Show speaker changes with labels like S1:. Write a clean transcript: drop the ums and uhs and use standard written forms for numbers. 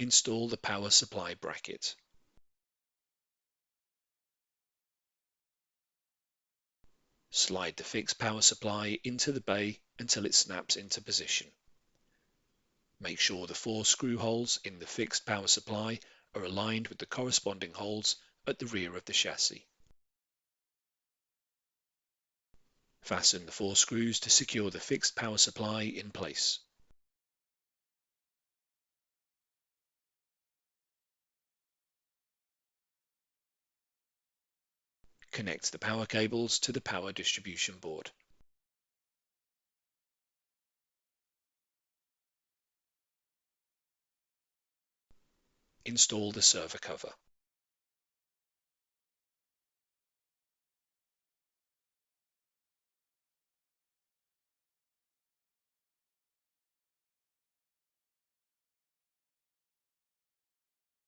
S1: install the power supply bracket. Slide the fixed power supply into the bay until it snaps into position. Make sure the 4 screw holes in the fixed power supply are aligned with the corresponding holes at the rear of the chassis. Fasten the 4 screws to secure the fixed power supply in place. Connect the power cables to the power distribution board. Install the server cover.